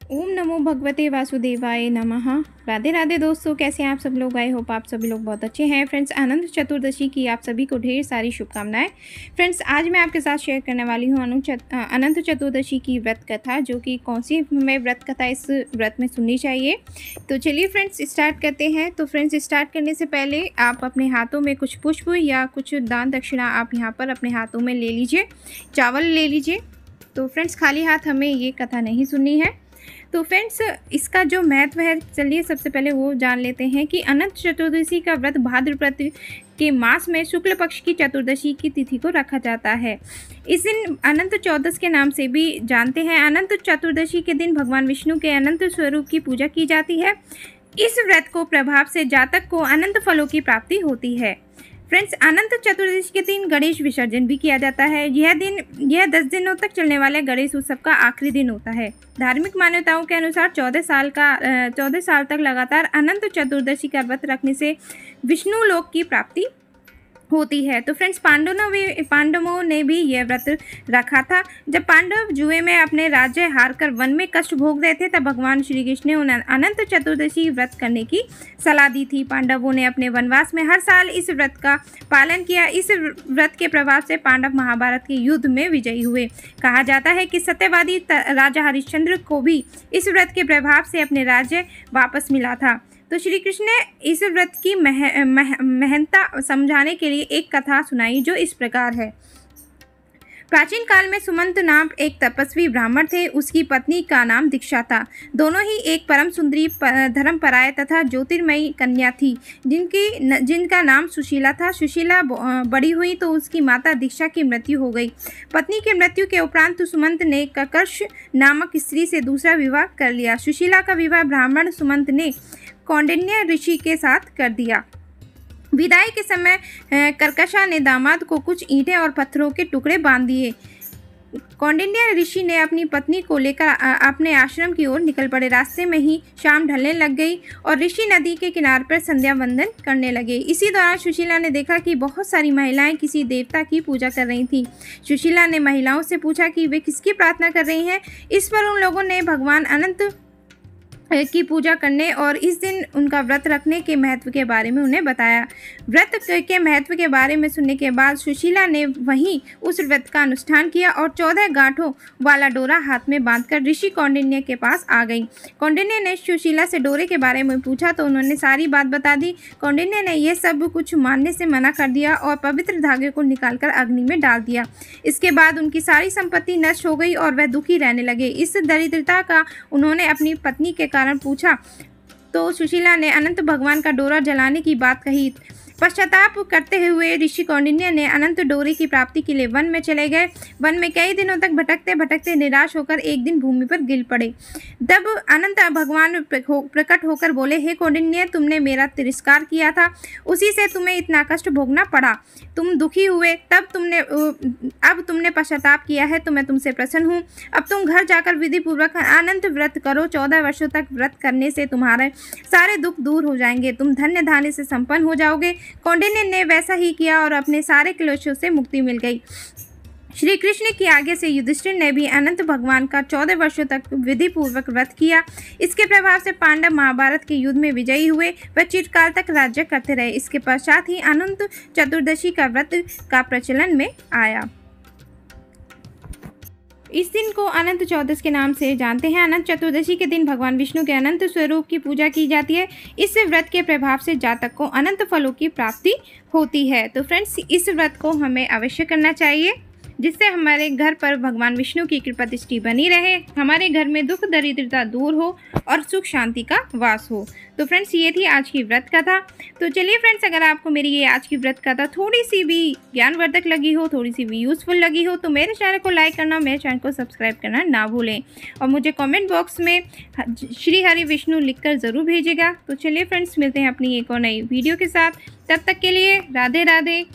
ओम नमो भगवते वासुदेवाय नमः। राधे राधे दोस्तों, कैसे हैं आप सब लोग। आई होप आप सभी लोग बहुत अच्छे हैं। फ्रेंड्स, अनंत चतुर्दशी की आप सभी को ढेर सारी शुभकामनाएं। फ्रेंड्स, आज मैं आपके साथ शेयर करने वाली हूं अनंत चतुर्दशी की व्रत कथा, जो कि कौन सी हमें व्रत कथा इस व्रत में सुननी चाहिए। तो चलिए फ्रेंड्स स्टार्ट करते हैं। तो फ्रेंड्स, स्टार्ट करने से पहले आप अपने हाथों में कुछ पुष्प या कुछ दान दक्षिणा आप यहाँ पर अपने हाथों में ले लीजिए, चावल ले लीजिए। तो फ्रेंड्स, खाली हाथ हमें ये कथा नहीं सुननी है। तो फ्रेंड्स, इसका जो महत्व है, चलिए सबसे पहले वो जान लेते हैं कि अनंत चतुर्दशी का व्रत भाद्रपद के मास में शुक्ल पक्ष की चतुर्दशी की तिथि को रखा जाता है। इस दिन अनंत चौदस के नाम से भी जानते हैं। अनंत चतुर्दशी के दिन भगवान विष्णु के अनंत स्वरूप की पूजा की जाती है। इस व्रत को प्रभाव से जातक को अनंत फलों की प्राप्ति होती है। फ्रेंड्स, अनंत चतुर्दशी के दिन गणेश विसर्जन भी किया जाता है। यह 10 दिनों तक चलने वाले गणेश उत्सव का आखिरी दिन होता है। धार्मिक मान्यताओं के अनुसार 14 साल तक लगातार अनंत चतुर्दशी का व्रत रखने से विष्णु लोक की प्राप्ति होती है। तो फ्रेंड्स, पांडवों ने भी यह व्रत रखा था। जब पांडव जुए में अपने राज्य हारकर वन में कष्ट भोग रहे थे, तब भगवान श्री कृष्ण ने उन्हें अनंत चतुर्दशी व्रत करने की सलाह दी थी। पांडवों ने अपने वनवास में हर साल इस व्रत का पालन किया। इस व्रत के प्रभाव से पांडव महाभारत के युद्ध में विजयी हुए। कहा जाता है कि सत्यवादी राजा हरिश्चंद्र को भी इस व्रत के प्रभाव से अपने राज्य वापस मिला था। तो श्री कृष्ण ने इस व्रत की महत्ता समझाने के लिए एक कथा सुनाई, जो इस प्रकार है। प्राचीन काल में सुमंत नाम एक तपस्वी ब्राह्मण थे। उसकी पत्नी का नाम दीक्षा था। दोनों ही एक परम सुंदरी, धर्मपराय तथा ज्योतिर्मयी कन्या थी, जिनका नाम सुशीला था। सुशीला बड़ी हुई तो उसकी माता दीक्षा की मृत्यु हो गई। पत्नी की मृत्यु के उपरांत सुमंत ने ककर्ष नामक स्त्री से दूसरा विवाह कर लिया। सुशीला का विवाह ब्राह्मण सुमंत ने कौंडिन्य ऋषि के साथ कर दिया। विदाई के समय कर्कशा ने दामाद को कुछ ईंटें और पत्थरों के टुकड़े बांध दिए। कौंडिन्य ऋषि ने अपनी पत्नी को लेकर अपने आश्रम की ओर निकल पड़े। रास्ते में ही शाम ढलने लग गई और ऋषि नदी के किनारे पर संध्या वंदन करने लगे। इसी दौरान सुशीला ने देखा कि बहुत सारी महिलाएं किसी देवता की पूजा कर रही थीं। सुशीला ने महिलाओं से पूछा कि वे किसकी प्रार्थना कर रही हैं। इस पर उन लोगों ने भगवान अनंत की पूजा करने और इस दिन उनका व्रत रखने के महत्व के बारे में उन्हें बताया। व्रत के महत्व के बारे में सुनने के बाद सुशीला ने वहीं उस व्रत का अनुष्ठान किया और 14 गांठों वाला डोरा हाथ में बांधकर ऋषि कौंडिन्य के पास आ गई। कौंडिन्य ने सुशीला से डोरे के बारे में पूछा तो उन्होंने सारी बात बता दी। कौंडिन्य ने यह सब कुछ मानने से मना कर दिया और पवित्र धागे को निकालकर अग्नि में डाल दिया। इसके बाद उनकी सारी संपत्ति नष्ट हो गई और वह दुखी रहने लगे। इस दरिद्रता का उन्होंने अपनी पत्नी के कारण पूछा तो सुशीला ने अनंत भगवान का डोरा जलाने की बात कही। पश्चाताप करते हुए ऋषि कौंडिन्य ने अनंत डोरे की प्राप्ति के लिए वन में चले गए। वन में कई दिनों तक भटकते भटकते निराश होकर एक दिन भूमि पर गिर पड़े। तब अनंत भगवान प्रकट होकर बोले, हे कौंडिन्य, तुमने मेरा तिरस्कार किया था, उसी से तुम्हें इतना कष्ट भोगना पड़ा। तुम दुखी हुए, अब तुमने पश्चाताप किया है तो मैं तुमसे प्रसन्न हूँ। अब तुम घर जाकर विधि पूर्वक अनंत व्रत करो। 14 वर्षों तक व्रत करने से तुम्हारे सारे दुख दूर हो जाएंगे। तुम धन्य धान्य से संपन्न हो जाओगे। कौंडिन्य ने वैसा ही किया और अपने सारे क्लेशों से मुक्ति मिल गई। श्री कृष्ण की आज्ञा से युधिष्ठिर ने भी अनंत भगवान का 14 वर्षों तक विधि पूर्वक व्रत किया। इसके प्रभाव से पांडव महाभारत के युद्ध में विजयी हुए। वह चिरकाल तक राज्य करते रहे। इसके पश्चात ही अनंत चतुर्दशी का व्रत का प्रचलन में आया। इस दिन को अनंत चौदस के नाम से जानते हैं। अनंत चतुर्दशी के दिन भगवान विष्णु के अनंत स्वरूप की पूजा की जाती है। इस व्रत के प्रभाव से जातक को अनंत फलों की प्राप्ति होती है। तो फ्रेंड्स, इस व्रत को हमें अवश्य करना चाहिए, जिससे हमारे घर पर भगवान विष्णु की कृपा दृष्टि बनी रहे, हमारे घर में दुख दरिद्रता दूर हो और सुख शांति का वास हो। तो फ्रेंड्स, ये थी आज की व्रत कथा। तो चलिए फ्रेंड्स, अगर आपको मेरी ये आज की व्रत कथा थोड़ी सी भी ज्ञानवर्धक लगी हो, थोड़ी सी भी यूज़फुल लगी हो, तो मेरे चैनल को लाइक करना, मेरे चैनल को सब्सक्राइब करना ना भूलें और मुझे कमेंट बॉक्स में श्री हरि विष्णु लिखकर ज़रूर भेजिएगा। तो चलिए फ्रेंड्स, मिलते हैं अपनी एक और नई वीडियो के साथ। तब तक के लिए राधे राधे।